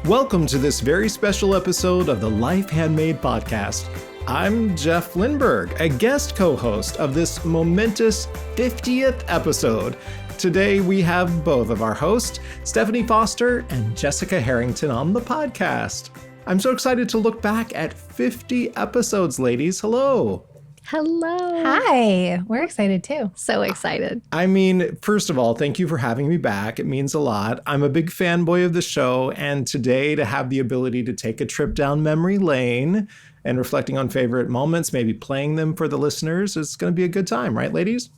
Welcome to this very special episode of the Life Handmade podcast. I'm Jeff Lindberg, a guest co-host of this momentous 50th episode. Today we have both of our hosts, Stephanie Foster and Jessica Harrington, on the podcast. I'm so excited to look back at 50 episodes, ladies. Hello. Hello. Hi. We're excited too. So excited. I mean, first of all, thank you for having me back. It means a lot. I'm a big fanboy of the show, and today to have the ability to take a trip down memory lane and reflecting on favorite moments, maybe playing them for the listeners, it's going to be a good time, right, ladies?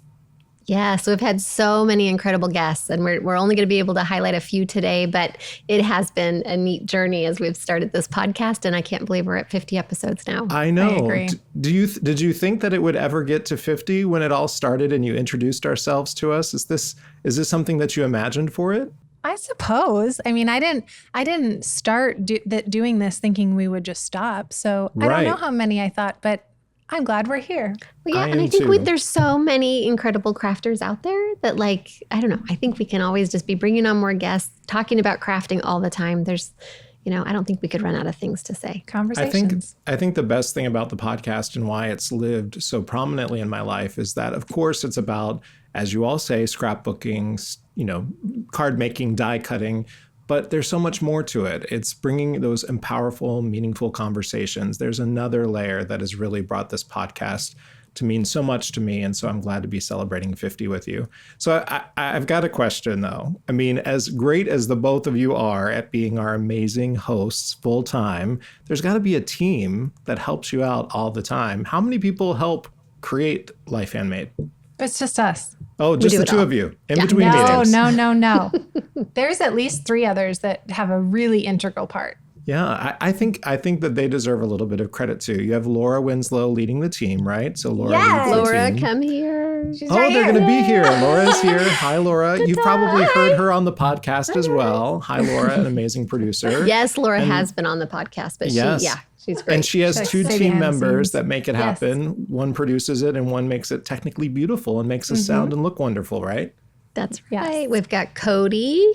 Yeah, so we've had so many incredible guests, and we're only going to be able to highlight a few today, but it has been a neat journey as we've started this podcast, and I can't believe we're at 50 episodes now. I know. I agree. Did you think that it would ever get to 50 when it all started and you introduced ourselves to us? Is this something that you imagined for it? I suppose. I mean, I didn't start doing this thinking we would just stop. So I don't know how many I thought, but I'm glad we're here. Well, yeah, and I think there's so many incredible crafters out there that, like, I don't know, I think we can always just be bringing on more guests, talking about crafting all the time. There's, I don't think we could run out of things to say. Conversations. I think the best thing about the podcast and why it's lived so prominently in my life is that, of course, it's about, as you all say, scrapbooking, card making, die cutting. But there's so much more to it. It's bringing those powerful, meaningful conversations. There's another layer that has really brought this podcast to mean so much to me. And so I'm glad to be celebrating 50 with you. So I've got a question, though. I mean, as great as the both of you are at being our amazing hosts full time, there's got to be a team that helps you out all the time. How many people help create Life Handmade? It's just us. Oh, just the two of you in between meetings. No. There's at least 3 others that have a really integral part. Yeah, I think that they deserve a little bit of credit too. You have Laura Winslow leading the team, right? So Laura leads the Laura, team. come here. She's They're going to be here. Laura's here. Hi, Laura. You've probably heard her on the podcast as well. Hi, Laura, an amazing producer. Yes, Laura has been on the podcast, but she's great. And she has 2 team members that make it happen. Yes. One produces it and one makes it technically beautiful and makes us sound and look wonderful, right? That's Yes. right. We've got Cody.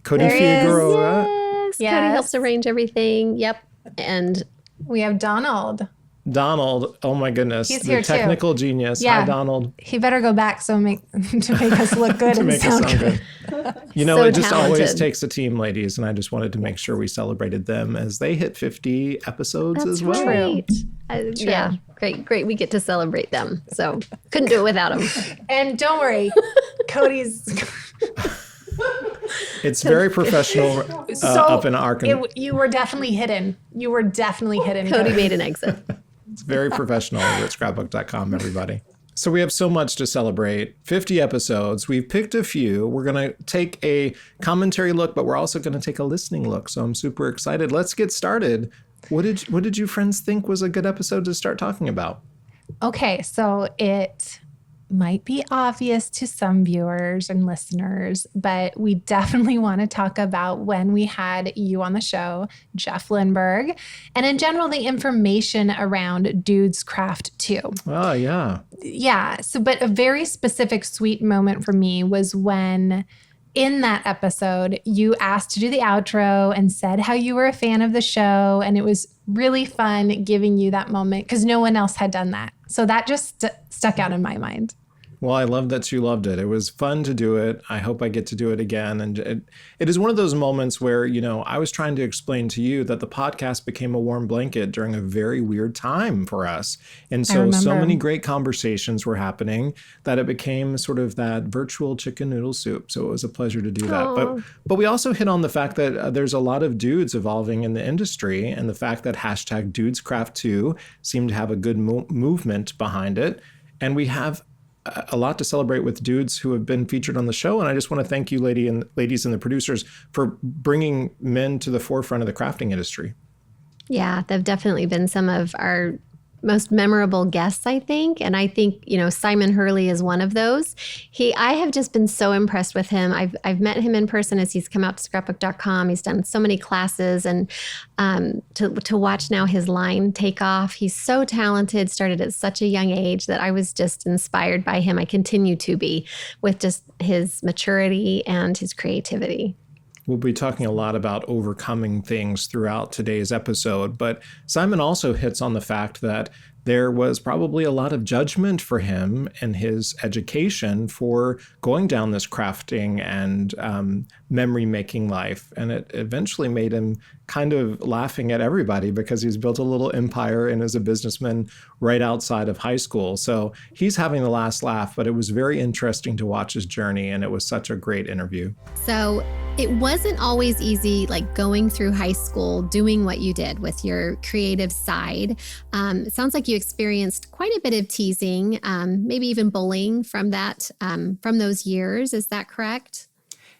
Cody Figueroa. Yes. Cody helps arrange everything. Yep. And we have Donald, oh my goodness. He's the here too. Technical genius. Yeah. Hi, Donald. He better go back to make us look good and sound good. So it just always talented. takes a team, ladies, and I just wanted to make sure we celebrated them as they hit 50 episodes that's as well. right. Yeah, great. We get to celebrate them. So couldn't do it without them. And don't worry, Cody's... It's very professional up in Arkansas. You were definitely hidden. Cody made an exit. It's very professional over at Scrapbook.com, everybody. So we have so much to celebrate. 50 episodes. We've picked a few. We're going to take a commentary look, but we're also going to take a listening look. So I'm super excited. Let's get started. What did you friends think was a good episode to start talking about? Okay, so it might be obvious to some viewers and listeners, but we definitely want to talk about when we had you on the show, Jeff Lindberg, and in general, the information around Dudes Craft too. Oh, yeah. Yeah. So, but a very specific sweet moment for me was when in that episode, you asked to do the outro and said how you were a fan of the show. And it was really fun giving you that moment because no one else had done that. So that just stuck out in my mind. Well, I love that you loved it. It was fun to do it. I hope I get to do it again. And it is one of those moments where, I was trying to explain to you that the podcast became a warm blanket during a very weird time for us. And so many great conversations were happening that it became sort of that virtual chicken noodle soup. So it was a pleasure to do that. But we also hit on the fact that there's a lot of dudes evolving in the industry, and the fact that hashtag DudesCraft2 seemed to have a good movement behind it. And we have a lot to celebrate with dudes who have been featured on the show. And I just want to thank you, ladies and the producers, for bringing men to the forefront of the crafting industry. Yeah, they've definitely been some of our most memorable guests, I think. And I think, Simon Hurley is one of those. I have just been so impressed with him. I've met him in person as he's come out to Scrapbook.com. He's done so many classes, and to watch now his line take off. He's so talented, started at such a young age that I was just inspired by him. I continue to be, with just his maturity and his creativity. We'll be talking a lot about overcoming things throughout today's episode, but Simon also hits on the fact that there was probably a lot of judgment for him and his education for going down this crafting and memory making life. And it eventually made him kind of laughing at everybody because he's built a little empire and is a businessman right outside of high school. So he's having the last laugh, but it was very interesting to watch his journey, and it was such a great interview. So it wasn't always easy, like going through high school, doing what you did with your creative side. It sounds like you experienced quite a bit of teasing, maybe even bullying from those years. Is that correct?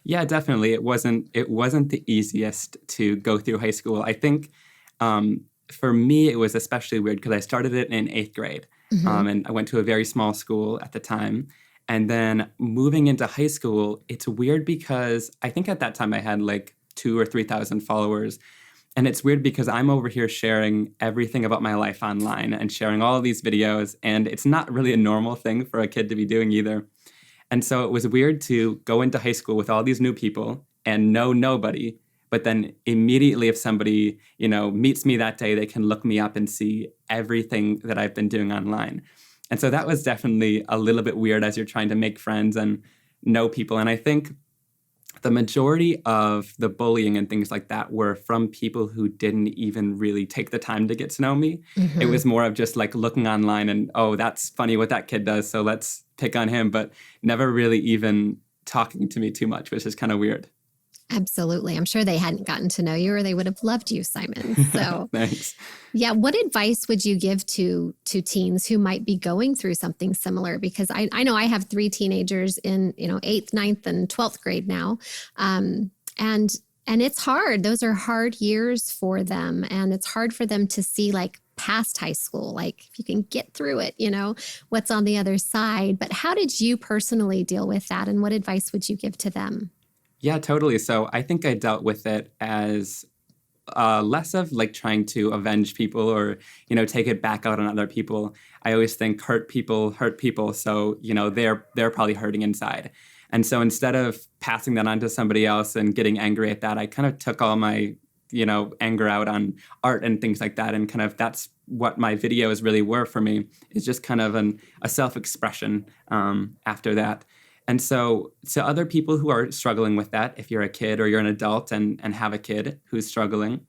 Yeah, definitely. It wasn't the easiest to go through high school. I think for me, it was especially weird because I started it in 8th grade. And I went to a very small school at the time. And then moving into high school, it's weird because I think at that time I had like 2,000 or 3,000 followers. And it's weird because I'm over here sharing everything about my life online and sharing all of these videos. And it's not really a normal thing for a kid to be doing either. And so it was weird to go into high school with all these new people and know nobody. But then immediately if somebody, meets me that day, they can look me up and see everything that I've been doing online. And so that was definitely a little bit weird as you're trying to make friends and know people. And I think the majority of the bullying and things like that were from people who didn't even really take the time to get to know me. It was more of just like looking online and, oh, that's funny what that kid does, so let's pick on him, but never really even talking to me too much, which is kind of weird. Absolutely. I'm sure they hadn't gotten to know you or they would have loved you, Simon. So Thanks. Yeah. What advice would you give to teens who might be going through something similar? Because I know I have 3 teenagers in, 8th, 9th, and 12th grade now. And it's hard. Those are hard years for them. And it's hard for them to see like past high school, like if you can get through it, what's on the other side. But how did you personally deal with that? And what advice would you give to them? Yeah, totally. So I think I dealt with it as less of like trying to avenge people or, take it back out on other people. I always think hurt people. So, they're probably hurting inside. And so instead of passing that on to somebody else and getting angry at that, I kind of took all my, anger out on art and things like that. And kind of that's what my videos really were for me, is just kind of a self-expression after that. And so to other people who are struggling with that, if you're a kid or you're an adult and have a kid who's struggling,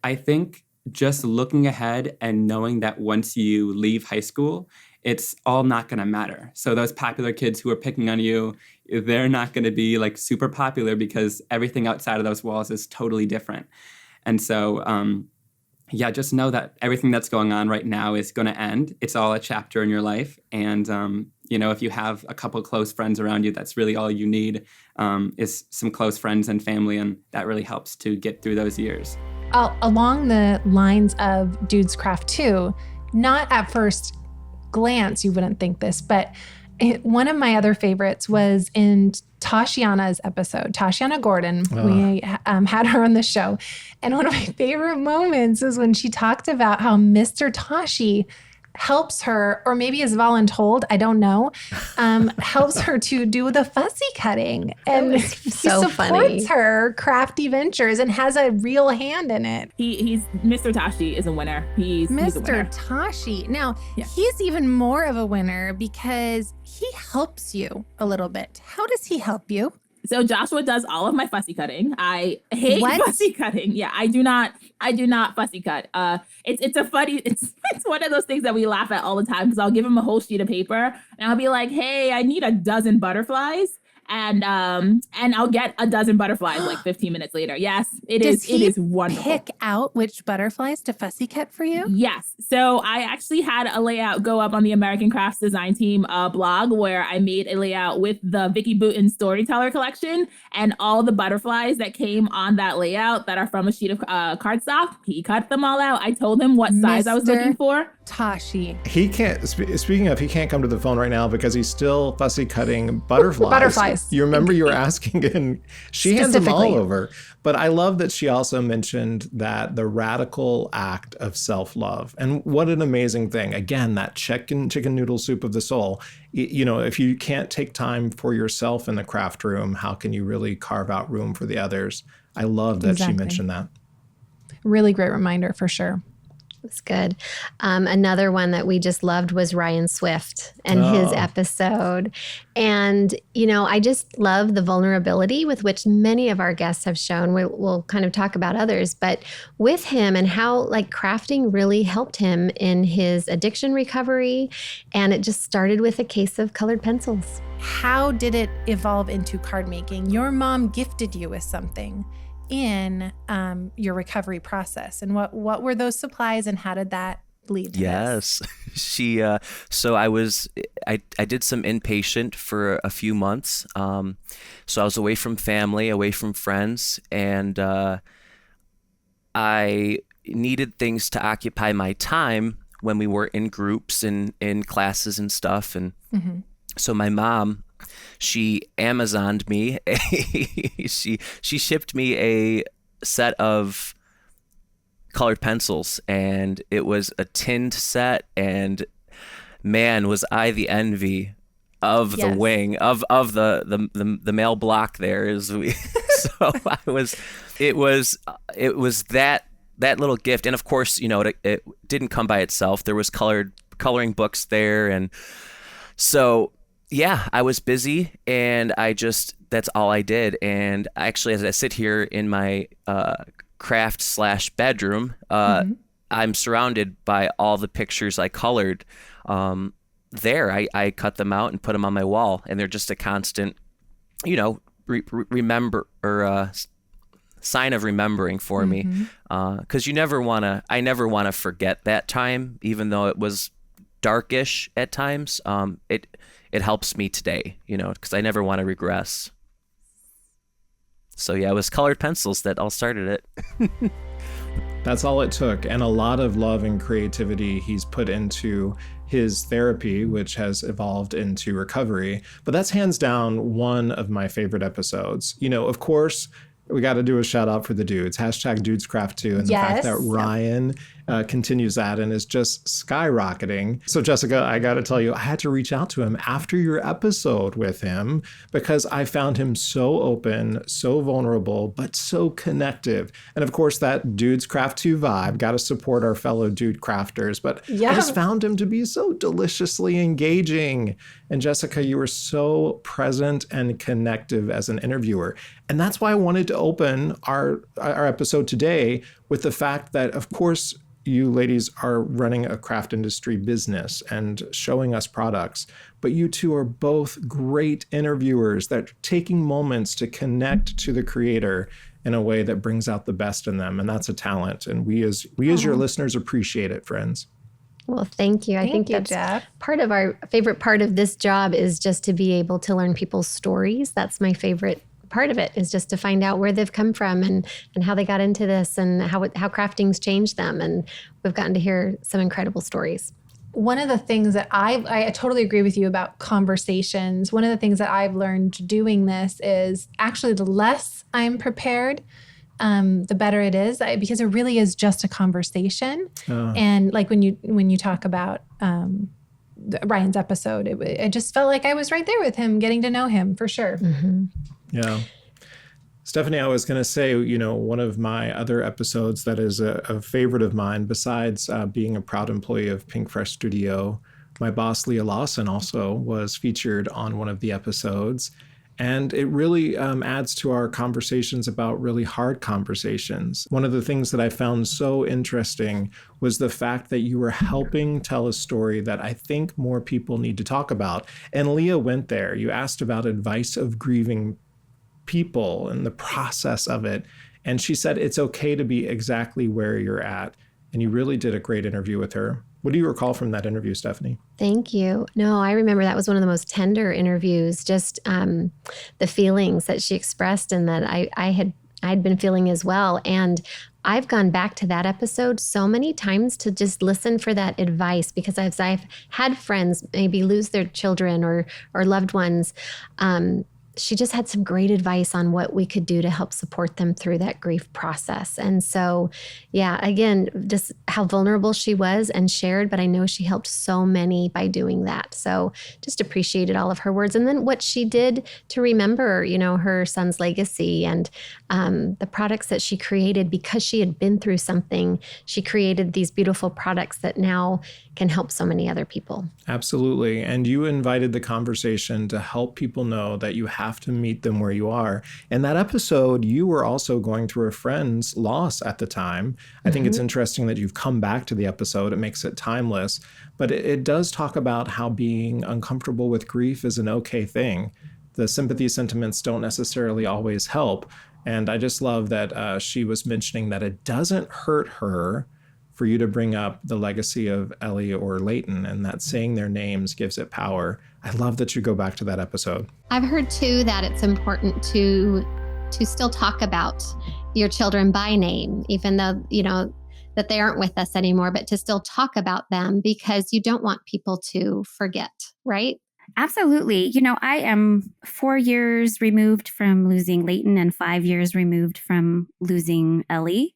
I think just looking ahead and knowing that once you leave high school, it's all not going to matter. So those popular kids who are picking on you, they're not going to be like super popular because everything outside of those walls is totally different. And so, just know that everything that's going on right now is going to end. It's all a chapter in your life. And, if you have a couple close friends around you, that's really all you need is some close friends and family. And that really helps to get through those years. Along the lines of Dudes Craft 2, not at first glance, you wouldn't think this, but one of my other favorites was in Tashiana's episode, Tashiana Gordon. We had her on the show. And one of my favorite moments is when she talked about how Mr. Tashi helps her, or maybe is voluntold, I don't know, helps her to do the fussy cutting. And he supports her crafty ventures and has a real hand in it. He's Mr. Tashi is a winner. He's a winner. Mr. Tashi. Now, he's even more of a winner because he helps you a little bit. How does he help you? So Joshua does all of my fussy cutting. I hate fussy cutting. Yeah, I do not fussy cut. It's one of those things that we laugh at all the time because I'll give him a whole sheet of paper and I'll be like, hey, I need a dozen butterflies. And I'll get a dozen butterflies like 15 minutes later. Yes, it is wonderful. Pick out which butterflies to fussy cut for you? Yes. So I actually had a layout go up on the American Crafts Design Team blog where I made a layout with the Vicky Booten Storyteller collection and all the butterflies that came on that layout that are from a sheet of cardstock. He cut them all out. I told him what size I was looking for. Tashi. He can't, speaking of, he can't come to the phone right now because he's still fussy cutting butterflies. You remember you were asking, and she hands them all over. But I love that she also mentioned that the radical act of self-love. And what an amazing thing. Again, that chicken noodle soup of the soul. If you can't take time for yourself in the craft room, how can you really carve out room for the others? I love that she Exactly. mentioned that. Really great reminder for sure. It's good. Another one that we just loved was Ryan Swift and his episode. And, I just love the vulnerability with which many of our guests have shown. We'll kind of talk about others, but with him and how crafting really helped him in his addiction recovery. And it just started with a case of colored pencils. How did it evolve into card making? Your mom gifted you with something in your recovery process, and what were those supplies, and how did that lead to Yes. She so I did some inpatient for a few months. So I was away from family, away from friends, and I needed things to occupy my time when we were in groups and in classes and stuff. And so my mom, she Amazoned me. She shipped me a set of colored pencils, and it was a tinned set. And man, was I the envy of the wing of the male block there. So it was that little gift. And of course, it didn't come by itself. There was coloring books there, and so. Yeah, I was busy, and that's all I did. And actually, as I sit here in my craft/bedroom, I'm surrounded by all the pictures I colored there. I cut them out and put them on my wall, and they're just a constant, remember or sign of remembering for me. Because I never want to forget that time, even though it was darkish at times. It helps me today, because I never want to regress. So yeah, it was colored pencils that all started it. That's all it took. And a lot of love and creativity he's put into his therapy, which has evolved into recovery. But that's hands down one of my favorite episodes. Of course, we got to do a shout out for the dudes, #DudesCraft2, and the fact that Ryan continues that and is just skyrocketing. So Jessica, I got to tell you, I had to reach out to him after your episode with him because I found him so open, so vulnerable, but so connective. And of course, that DudesCraft2 vibe, got to support our fellow dude crafters, but I just found him to be so deliciously engaging. And Jessica, you were so present and connective as an interviewer. And that's why I wanted to open our episode today with the fact that, of course, you ladies are running a craft industry business and showing us products, but you two are both great interviewers that are taking moments to connect to the creator in a way that brings out the best in them. And that's a talent. And we as your listeners appreciate it, friends. Well, thank you. I think that's Jeff. part of our favorite part of this job is just to be able to learn people's stories. That's my favorite part of it, is just to find out where they've come from and how they got into this and how crafting's changed them. And we've gotten to hear some incredible stories. One of the things that I totally agree with you about conversations. One of the things that I've learned doing this is actually the less I'm prepared, the better it is, because it really is just a conversation. And like when you talk about Ryan's episode, it just felt like I was right there with him, getting to know him for sure. Yeah. Stephanie, I was going to say, one of my other episodes that is a favorite of mine, besides being a proud employee of Pink Fresh Studio, my boss, Leah Lawson, also was featured on one of the episodes. And it really adds to our conversations about really hard conversations. One of the things that I found so interesting was the fact that you were helping tell a story that I think more people need to talk about. And Leah went there. You asked about advice of grieving people and the process of it. And she said, it's okay to be exactly where you're at. And you really did a great interview with her. What do you recall from that interview, Stephanie? Thank you. No, I remember that was one of the most tender interviews, just the feelings that she expressed and that I'd been feeling as well. And I've gone back to that episode so many times to just listen for that advice, because as I've had friends maybe lose their children or loved ones, she just had some great advice on what we could do to help support them through that grief process. And so, yeah, again, just how vulnerable she was and shared, but I know she helped so many by doing that. So just appreciated all of her words. And then what she did to remember, her son's legacy and the products that she created because she had been through something. She created these beautiful products that now can help so many other people. Absolutely. And you invited the conversation to help people know that you have to meet them where you are. In that episode, you were also going through a friend's loss at the time. I think it's interesting that you've come back to the episode. It makes it timeless. But it does talk about how being uncomfortable with grief is an okay thing. The sympathy sentiments don't necessarily always help. And I just love that she was mentioning that it doesn't hurt her for you to bring up the legacy of Ellie or Leighton, and that saying their names gives it power. I love that you go back to that episode. I've heard too that it's important to still talk about your children by name, even though, that they aren't with us anymore, but to still talk about them because you don't want people to forget, right? Absolutely. I am 4 years removed from losing Leighton and 5 years removed from losing Ellie.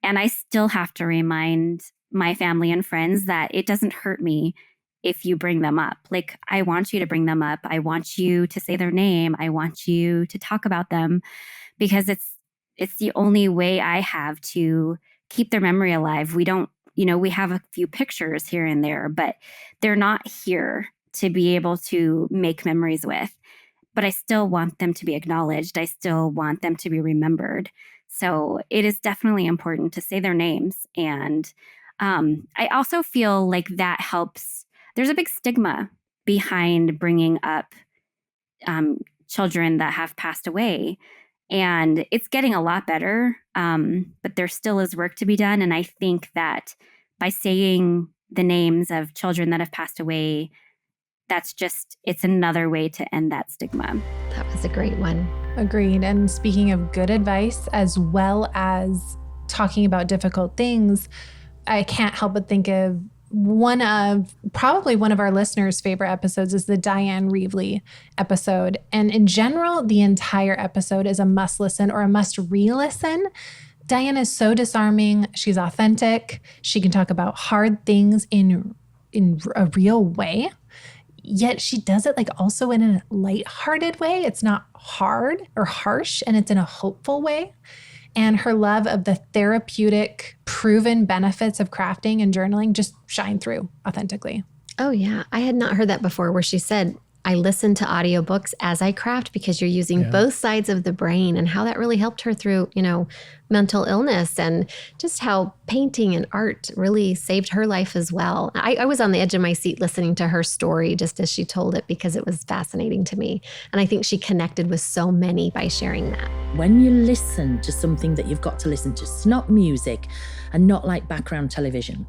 And I still have to remind my family and friends that it doesn't hurt me if you bring them up. Like, I want you to bring them up. I want you to say their name. I want you to talk about them because it's the only way I have to keep their memory alive. We don't, we have a few pictures here and there, but they're not here to be able to make memories with. But I still want them to be acknowledged. I still want them to be remembered. So it is definitely important to say their names. And I also feel like that helps. There's a big stigma behind bringing up children that have passed away. And it's getting a lot better, but there still is work to be done. And I think that by saying the names of children that have passed away, it's another way to end that stigma. That was a great one. Agreed. And speaking of good advice, as well as talking about difficult things, I can't help but think of probably one of our listeners' favorite episodes is the Diane Reevely episode. And in general, the entire episode is a must listen or a must re-listen. Diane is so disarming. She's authentic. She can talk about hard things in a real way. Yet she does it also in a lighthearted way. It's not hard or harsh, and it's in a hopeful way. And her love of the therapeutic, proven benefits of crafting and journaling just shine through authentically. Oh, yeah. I had not heard that before where she said, I listen to audiobooks as I craft because you're using both sides of the brain, and how that really helped her through, mental illness, and just how painting and art really saved her life as well. I was on the edge of my seat listening to her story just as she told it because it was fascinating to me. And I think she connected with so many by sharing that. When you listen to something that you've got to listen to, it's not music and not like background television.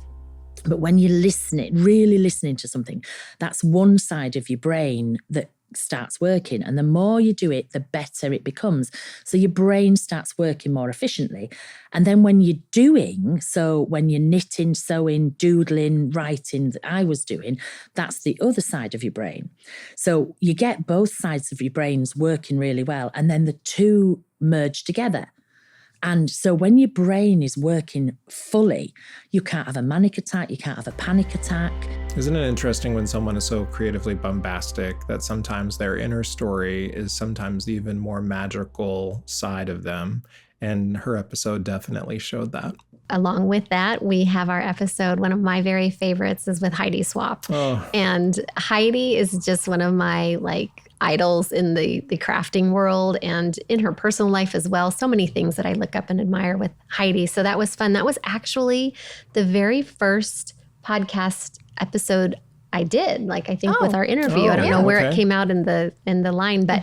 But when you really listening to something, that's one side of your brain that starts working. And the more you do it, the better it becomes. So your brain starts working more efficiently. And then when you're doing, so when you're knitting, sewing, doodling, writing, that I was doing, that's the other side of your brain. So you get both sides of your brains working really well. And then the two merge together. And so when your brain is working fully, you can't have a manic attack, you can't have a panic attack. Isn't it interesting when someone is so creatively bombastic that sometimes their inner story is sometimes the even more magical side of them? And her episode definitely showed that. Along with that, we have our episode. One of my very favorites is with Heidi Swapp. Oh. And Heidi is just one of my idols in the crafting world and in her personal life as well. So many things that I look up and admire with Heidi. So that was fun. That was actually the very first podcast episode I did, I think with our interview. I don't know where it came out in the line, but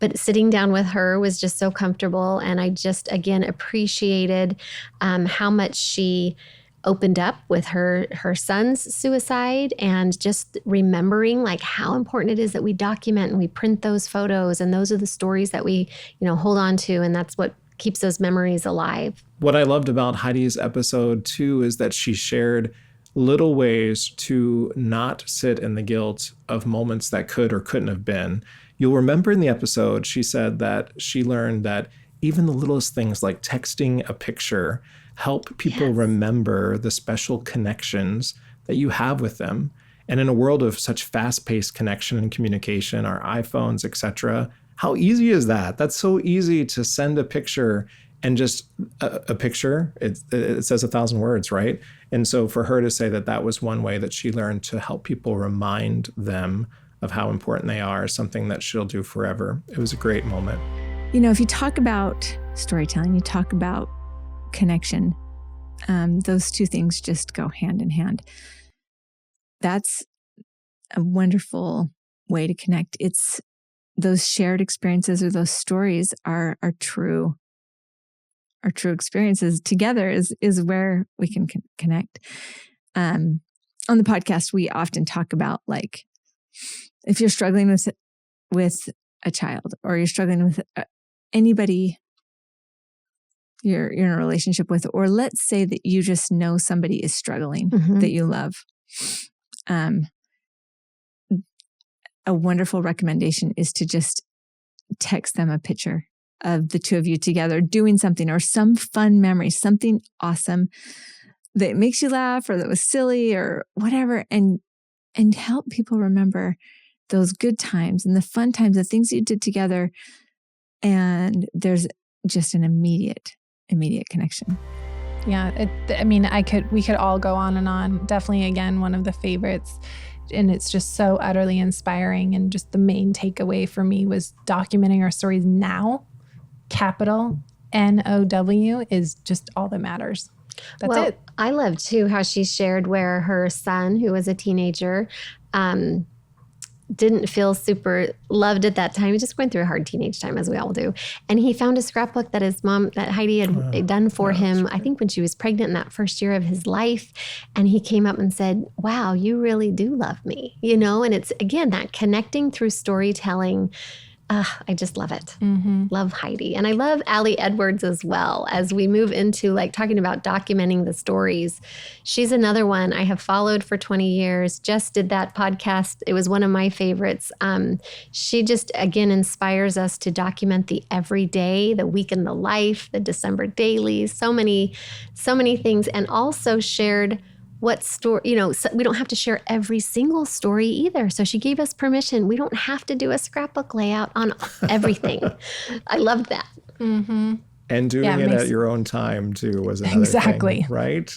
but sitting down with her was just so comfortable. And I just, again, appreciated how much she opened up with her son's suicide, and just remembering how important it is that we document and we print those photos. And those are the stories that we, hold on to. And that's what keeps those memories alive. What I loved about Heidi's episode too is that she shared little ways to not sit in the guilt of moments that could or couldn't have been. You'll remember in the episode, she said that she learned that even the littlest things like texting a picture help people remember the special connections that you have with them. And in a world of such fast-paced connection and communication, our iPhones, etc., how easy is that? That's so easy to send a picture and just a picture. It says 1,000 words, right? And so for her to say that that was one way that she learned to help people remind them of how important they are is something that she'll do forever. It was a great moment. You know, if you talk about storytelling, you talk about connection, those two things just go hand in hand. That's a wonderful way to connect. It's those shared experiences or those stories are true. Our true experiences together is where we can connect. On the podcast, we often talk about, like, if you're struggling with a child, or you're struggling with anybody you're in a relationship with, or let's say that you just know somebody is struggling that you love. A wonderful recommendation is to just text them a picture of the two of you together doing something, or some fun memory, something awesome that makes you laugh or that was silly or whatever, and help people remember those good times and the fun times, the things you did together. And there's just an immediate connection. Yeah. We could all go on and on. Definitely, again, one of the favorites. And it's just so utterly inspiring. And just the main takeaway for me was documenting our stories now, capital NOW, is just all that matters. That's it. I love too how she shared where her son, who was a teenager, didn't feel super loved at that time. He was just going through a hard teenage time, as we all do. And he found a scrapbook that that Heidi had done for him, I think when she was pregnant in that first year of his life. And he came up and said, wow, you really do love me, you know? And it's, again, that connecting through storytelling. I just love it. Love Heidi. And I love Allie Edwards as well. As we move into like talking about documenting the stories, she's another one I have followed for 20 years, just did that podcast. It was one of my favorites. She just, again, inspires us to document the everyday, the week in the life, the December dailies, so many things, and also shared what story, so we don't have to share every single story either. So she gave us permission. We don't have to do a scrapbook layout on everything. I love that. And doing it at your own time too was another thing, right?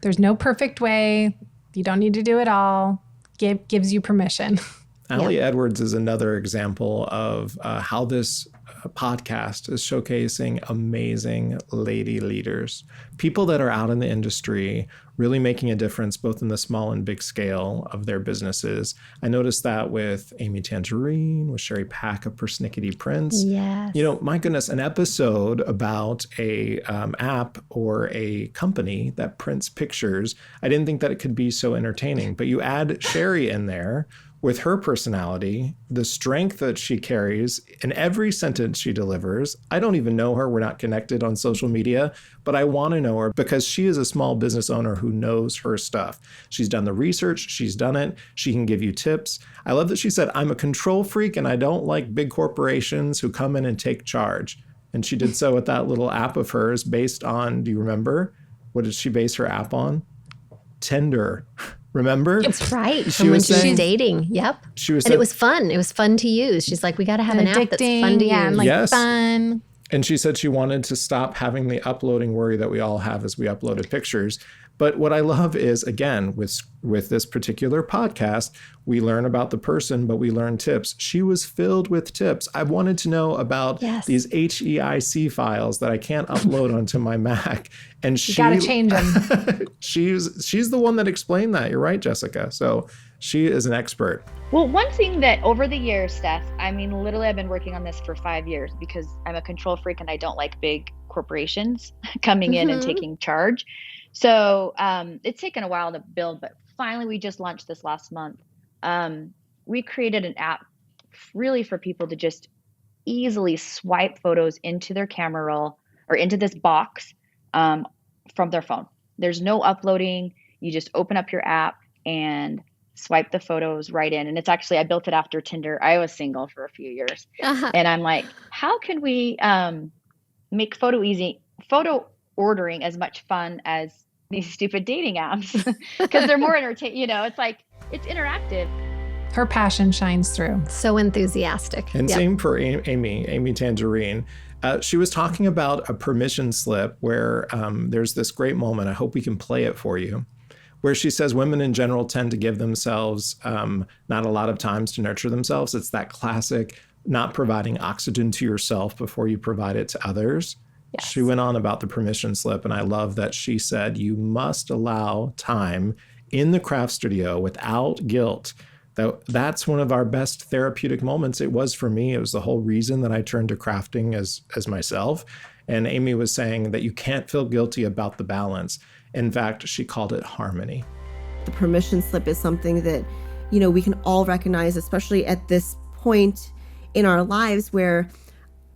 There's no perfect way. You don't need to do it all. Gives you permission. Allie Edwards is another example of how this podcast is showcasing amazing lady leaders, people that are out in the industry, really making a difference both in the small and big scale of their businesses. I noticed that with Amy Tangerine, with Sherry Pack of Persnickety Prints. Yes. My goodness, an episode about a app or a company that prints pictures. I didn't think that it could be so entertaining, but you add Sherry in there with her personality, the strength that she carries in every sentence she delivers. I don't even know her. We're not connected on social media, but I want to know her because she is a small business owner who knows her stuff. She's done the research. She's done it. She can give you tips. I love that she said, I'm a control freak and I don't like big corporations who come in and take charge. And she did so with that little app of hers based on, do you remember? What did she base her app on? Tinder. Remember? That's right. From when she was dating. Yep. And it was fun. It was fun to use. She's like, we got to have an app that's fun to use. And fun. And she said she wanted to stop having the uploading worry that we all have as we uploaded pictures. But what I love is, again, with this particular podcast, we learn about the person, but we learn tips. She was filled with tips. I wanted to know about these HEIC files that I can't upload onto my Mac. And you got to change them. she's the one that explained that. You're right, Jessica. So she is an expert. Well, one thing that over the years, Steph, literally I've been working on this for 5 years because I'm a control freak and I don't like big corporations coming in and taking charge. So it's taken a while to build, but finally we just launched this last month. We created an app really for people to just easily swipe photos into their camera roll or into this box from their phone. There's no uploading. You just open up your app and swipe the photos right in. And it's actually, I built it after Tinder. I was single for a few years. And I'm like, how can we make photo ordering as much fun as these stupid dating apps? Because they're more entertaining. It's like, it's interactive. Her passion shines through. So enthusiastic. And same for Amy Tangerine. She was talking about a permission slip where there's this great moment. I hope we can play it for you, where she says women in general tend to give themselves not a lot of times to nurture themselves. It's that classic not providing oxygen to yourself before you provide it to others. Yes. She went on about the permission slip, and I love that she said you must allow time in the craft studio without guilt. That's one of our best therapeutic moments. It was for me. It was the whole reason that I turned to crafting as myself. And Amy was saying that you can't feel guilty about the balance. In fact, she called it harmony. The permission slip is something that, we can all recognize, especially at this point in our lives where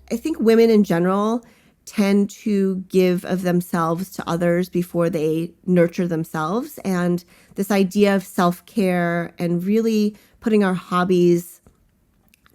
I think women in general tend to give of themselves to others before they nurture themselves. And this idea of self-care and really putting our hobbies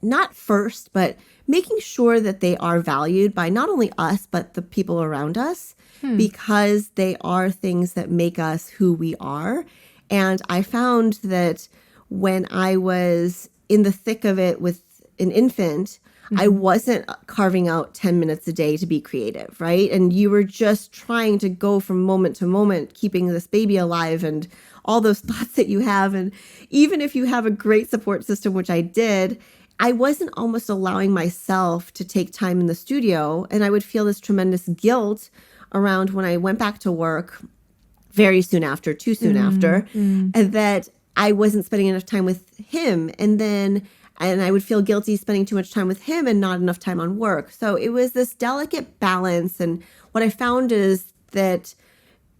not first, but making sure that they are valued by not only us, but the people around us, because they are things that make us who we are. And I found that when I was in the thick of it with an infant, I wasn't carving out 10 minutes a day to be creative, right? And you were just trying to go from moment to moment, keeping this baby alive and all those thoughts that you have. And even if you have a great support system, which I did, I wasn't almost allowing myself to take time in the studio. And I would feel this tremendous guilt around when I went back to work very soon after, too soon after, and that I wasn't spending enough time with him. And I would feel guilty spending too much time with him and not enough time on work. So it was this delicate balance. And what I found is that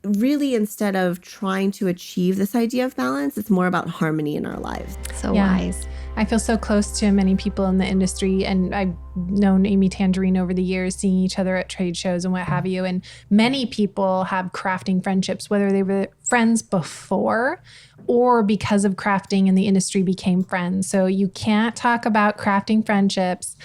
really, instead of trying to achieve this idea of balance, it's more about harmony in our lives. So wise. I feel so close to many people in the industry, and I've known Amy Tangerine over the years, seeing each other at trade shows and what have you. And many people have crafting friendships, whether they were friends before or because of crafting in the industry became friends. So you can't talk about crafting friendships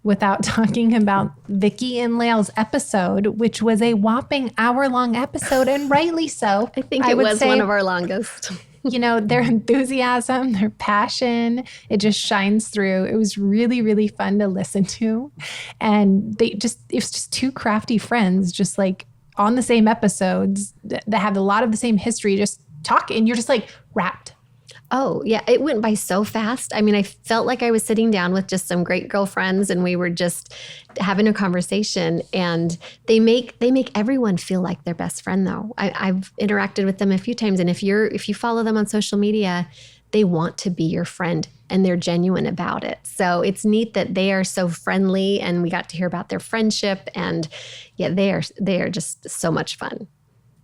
without talking about Vicki and Lael's episode, which was a whopping hour-long episode, and rightly so. I think it was one of our longest. Their enthusiasm, their passion, it just shines through. It was really, really fun to listen to. And it was just two crafty friends, just like on the same episodes that have a lot of the same history, just talking. You're just like wrapped. Oh, yeah. It went by so fast. I mean, I felt like I was sitting down with just some great girlfriends and we were just having a conversation, and they make everyone feel like their best friend, though. I've interacted with them a few times, and if you follow them on social media, they want to be your friend and they're genuine about it. So it's neat that they are so friendly, and we got to hear about their friendship, and yeah, they are just so much fun.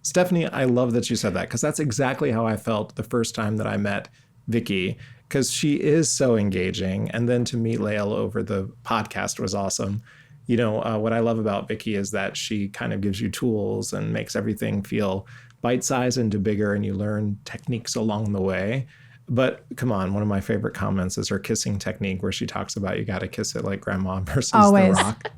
Stephanie, I love that you said that, because that's exactly how I felt the first time that I met Vicki, because she is so engaging. And then to meet Lael over the podcast was awesome. What I love about Vicki is that she kind of gives you tools and makes everything feel bite-sized into bigger, and you learn techniques along the way. But come on, one of my favorite comments is her kissing technique, where she talks about you got to kiss it like grandma versus Always. The Rock.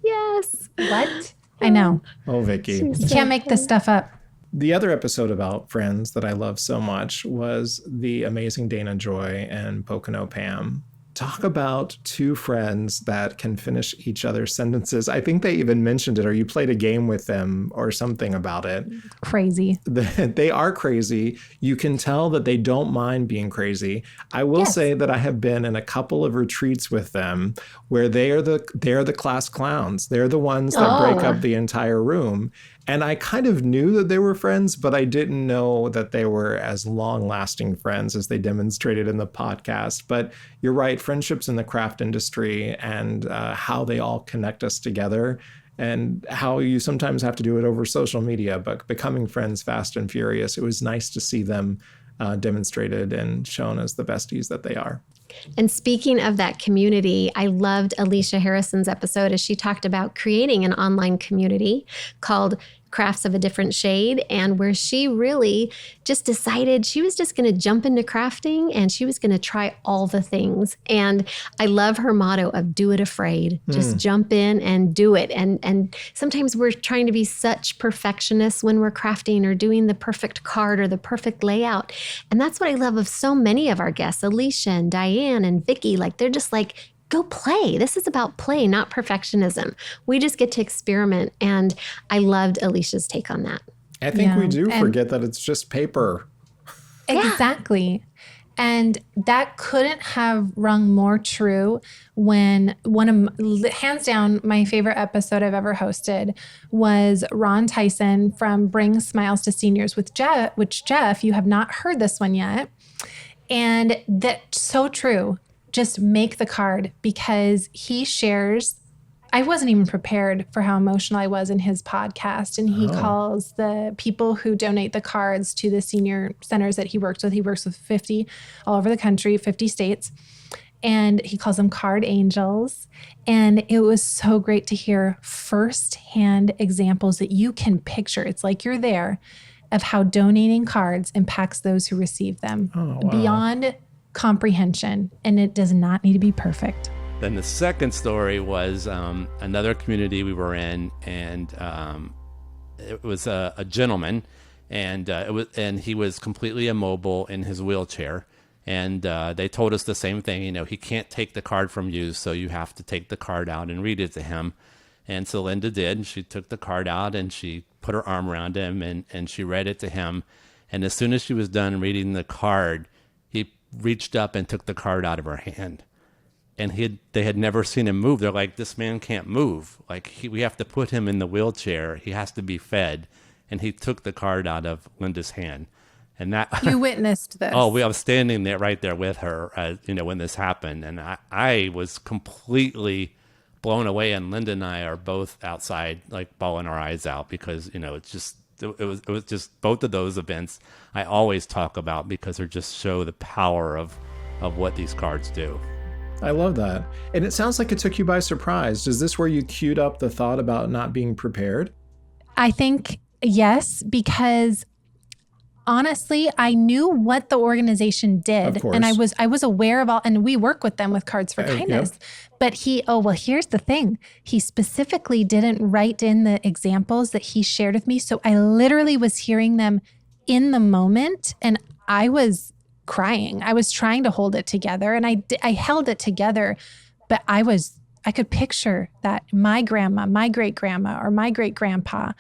Yes. What? I know. Oh, Vicki. You can't make this stuff up. The other episode about friends that I love so much was the amazing Dana Joy and Pocono Pam. Talk about two friends that can finish each other's sentences. I think they even mentioned it, or you played a game with them or something about it. Crazy. They are crazy. You can tell that they don't mind being crazy. I will say that I have been in a couple of retreats with them where they're the class clowns. They're the ones that break up the entire room. And I kind of knew that they were friends, but I didn't know that they were as long-lasting friends as they demonstrated in the podcast. But you're right, friendships in the craft industry and how they all connect us together, and how you sometimes have to do it over social media, but becoming friends fast and furious. It was nice to see them demonstrated and shown as the besties that they are. And speaking of that community, I loved Alicia Harrison's episode as she talked about creating an online community called crafts of a different shade, and where she really just decided she was just going to jump into crafting and she was going to try all the things. And I love her motto of do it afraid. Just jump in and do it. And sometimes we're trying to be such perfectionists when we're crafting or doing the perfect card or the perfect layout. And that's what I love of so many of our guests, Alicia and Diane and Vicky. Like, they're just like, go play. This is about play, not perfectionism. We just get to experiment. And I loved Alicia's take on that. I think we do forget that it's just paper. Exactly. And that couldn't have rung more true when hands down, my favorite episode I've ever hosted was Ron Tyson from Bring Smiles to Seniors with Jeff, which Jeff, you have not heard this one yet. And that's so true. Just make the card, because he shares, I wasn't even prepared for how emotional I was in his podcast. And he calls the people who donate the cards to the senior centers that he works with 50 all over the country, 50 states. And he calls them card angels. And it was so great to hear firsthand examples that you can picture. It's like you're there, of how donating cards impacts those who receive them beyond comprehension. And it does not need to be perfect. Then the second story was another community we were in, and it was a gentleman, and he was completely immobile in his wheelchair. And they told us the same thing, he can't take the card from you, so you have to take the card out and read it to him. And so Linda did. She took the card out and she put her arm around him and she read it to him. And as soon as she was done reading the card, he reached up and took the card out of her hand. And they had never seen him move. They're like, this man can't move. Like, we have to put him in the wheelchair. He has to be fed. And he took the card out of Linda's hand. And that you witnessed this. I was standing there right there with her, when this happened. And I was completely blown away. And Linda and I are both outside, like bawling our eyes out, because, it was just both of those events I always talk about, because they just show the power of what these cards do. I love that. And it sounds like it took you by surprise. Is this where you queued up the thought about not being prepared? I think yes, because honestly, I knew what the organization did. Of course. And I was aware of all, and we work with them with Cards for Kindness. Yep. But here's the thing. He specifically didn't write in the examples that he shared with me. So I literally was hearing them in the moment, and I was crying. I was trying to hold it together, and I held it together, but I could picture that my grandma, my great grandma, or my great grandpa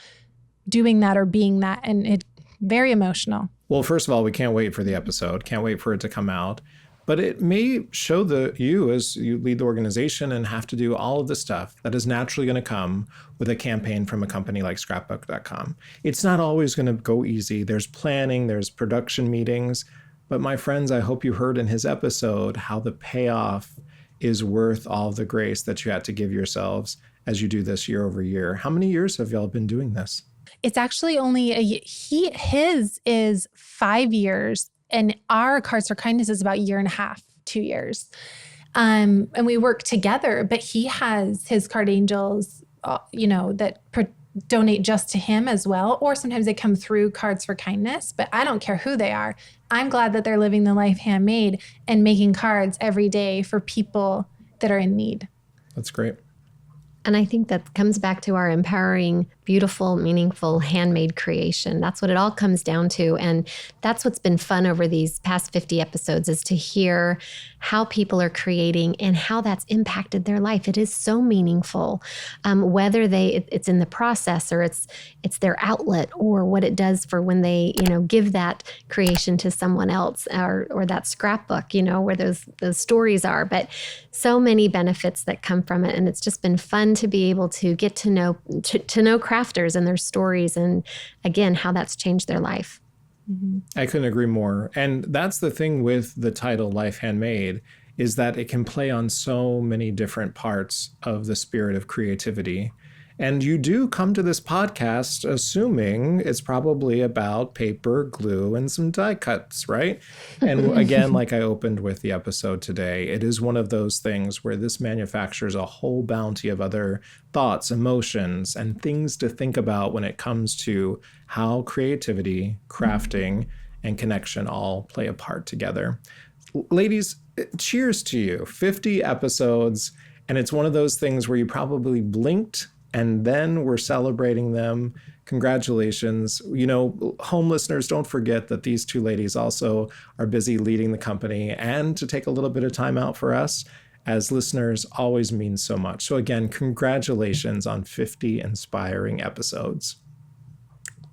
doing that or being that. And it very emotional. Well, first of all, we can't wait for the episode. Can't wait for it to come out. But it may show you as you lead the organization and have to do all of the stuff that is naturally going to come with a campaign from a company like Scrapbook.com. It's not always going to go easy. There's planning, there's production meetings. But my friends, I hope you heard in his episode how the payoff is worth all the grace that you had to give yourselves as you do this year over year. How many years have y'all been doing this? It's actually only his is 5 years, and our Cards for Kindness is about 1.5 years, 2 years. And we work together, but he has his card angels, that donate just to him as well. Or sometimes they come through Cards for Kindness, but I don't care who they are. I'm glad that they're living the life handmade and making cards every day for people that are in need. That's great. And I think that comes back to our empowering, beautiful, meaningful, handmade creation. That's what it all comes down to. And that's what's been fun over these past 50 episodes, is to hear how people are creating and how that's impacted their life. It is so meaningful, whether it's in the process or it's their outlet, or what it does for when they, give that creation to someone else, or that scrapbook, where those stories are. But so many benefits that come from it. And it's just been fun to be able to get to know crafters and their stories, and again, how that's changed their life. Mm-hmm. I couldn't agree more. And that's the thing with the title Life Handmade, is that it can play on so many different parts of the spirit of creativity. And you do come to this podcast assuming it's probably about paper, glue, and some die cuts, right? And again, like I opened with the episode today, it is one of those things where this manufactures a whole bounty of other thoughts, emotions, and things to think about when it comes to how creativity, crafting, and connection all play a part together. Ladies, cheers to you. 50 episodes, and it's one of those things where you probably blinked and then we're celebrating them. Congratulations. You know, home listeners, don't forget that these two ladies also are busy leading the company, and to take a little bit of time out for us as listeners always means so much. So again, congratulations on 50 inspiring episodes.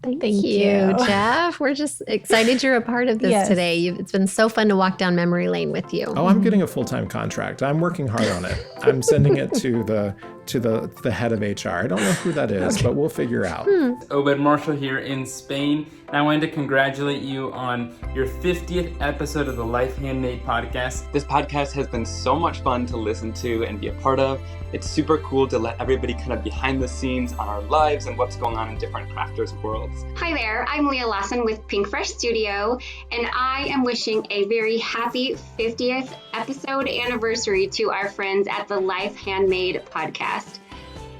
Thank you, Jeff. We're just excited you're a part of this today. It's been so fun to walk down memory lane with you. Oh, I'm getting a full-time contract. I'm working hard on it. I'm sending it to the head of HR. I don't know who that is, but we'll figure out. Obed Marshall here in Spain. And I wanted to congratulate you on your 50th episode of the Life Handmade podcast. This podcast has been so much fun to listen to and be a part of. It's super cool to let everybody kind of behind the scenes on our lives and what's going on in different crafters' worlds. Hi there, I'm Leah Lawson with Pink Fresh Studio, and I am wishing a very happy 50th episode anniversary to our friends at the Life Handmade podcast.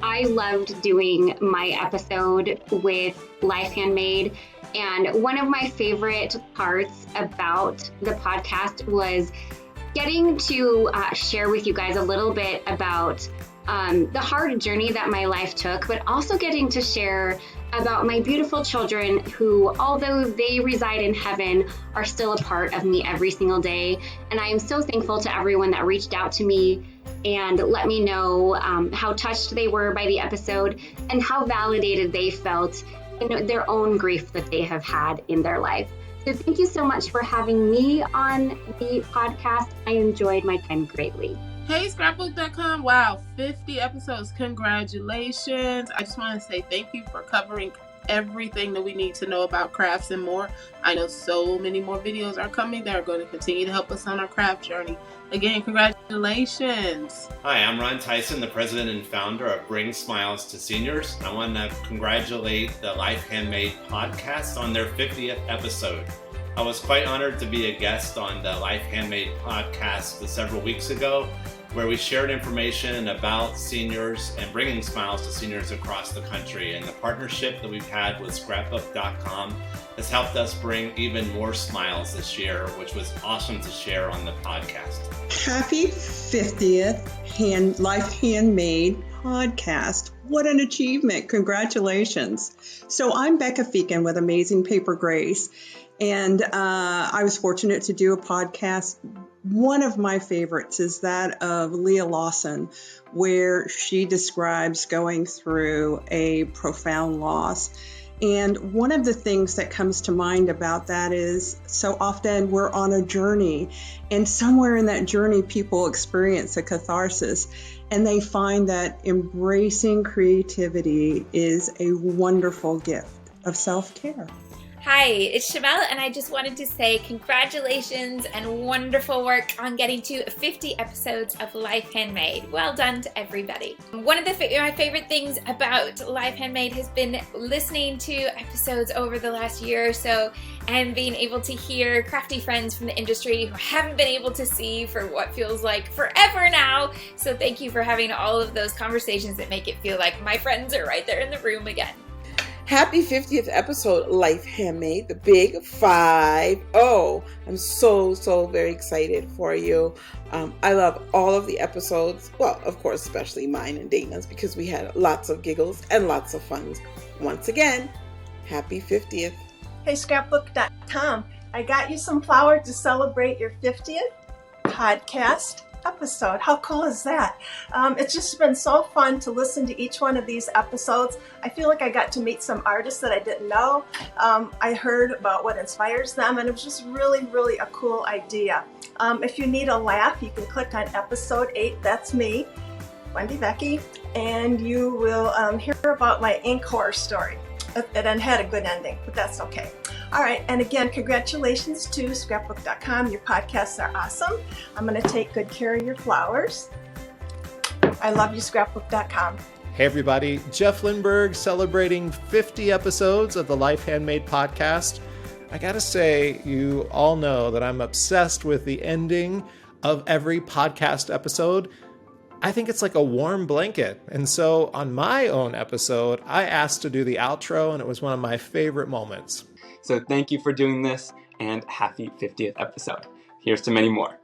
I loved doing my episode with Life Handmade, and one of my favorite parts about the podcast was getting to share with you guys a little bit about the hard journey that my life took, but also getting to share about my beautiful children who, although they reside in heaven, are still a part of me every single day. And I am so thankful to everyone that reached out to me and let me know how touched they were by the episode and how validated they felt in their own grief that they have had in their life. So thank you so much for having me on the podcast. I enjoyed my time greatly. Hey, Scrapbook.com. Wow, 50 episodes. Congratulations. I just want to say thank you for covering everything that we need to know about crafts and more. I know so many more videos are coming that are going to continue to help us on our craft journey. Again, congratulations. Hi, I'm Ron Tyson, the president and founder of Bring Smiles to Seniors. I want to congratulate the Life Handmade podcast on their 50th episode. I was quite honored to be a guest on the Life Handmade podcast several weeks ago, where we shared information about seniors and bringing smiles to seniors across the country. And the partnership that we've had with Scrapbook.com has helped us bring even more smiles this year, which was awesome to share on the podcast. Happy 50th Life Handmade podcast. What an achievement. Congratulations. So I'm Becca Feakin with Amazing Paper Grace. And I was fortunate to do a podcast. One of my favorites is that of Leah Lawson, where she describes going through a profound loss. And one of the things that comes to mind about that is so often we're on a journey, and somewhere in that journey, people experience a catharsis, and they find that embracing creativity is a wonderful gift of self-care. Hi, it's Shamel, and I just wanted to say congratulations and wonderful work on getting to 50 episodes of Life Handmade. Well done to everybody. One of my favorite things about Life Handmade has been listening to episodes over the last year or so and being able to hear crafty friends from the industry who I haven't been able to see for what feels like forever now. So thank you for having all of those conversations that make it feel like my friends are right there in the room again. Happy 50th episode, Life Handmade, the big 5. Oh, I'm so very excited for you. I love all of the episodes. Well, of course, especially mine and Dana's, because we had lots of giggles and lots of fun. Once again, happy 50th. Hey, Scrapbook.com. I got you some flowers to celebrate your 50th podcast episode. How cool is that? It's just been so fun to listen to each one of these episodes. I feel like I got to meet some artists that I didn't know. I heard about what inspires them, and it was just really a cool idea. If you need a laugh, you can click on episode 8. That's me, Wendy Becky, and you will hear about my ink horror story. It had a good ending, but that's okay. All right, and again, congratulations to Scrapbook.com. Your podcasts are awesome. I'm going to take good care of your flowers. I love you, Scrapbook.com. Hey everybody, Jeff Lindbergh celebrating 50 episodes of the Life Handmade podcast. I gotta say, you all know that I'm obsessed with the ending of every podcast episode. I think it's like a warm blanket. And so on my own episode, I asked to do the outro, and it was one of my favorite moments. So thank you for doing this, and happy 50th episode. Here's to many more.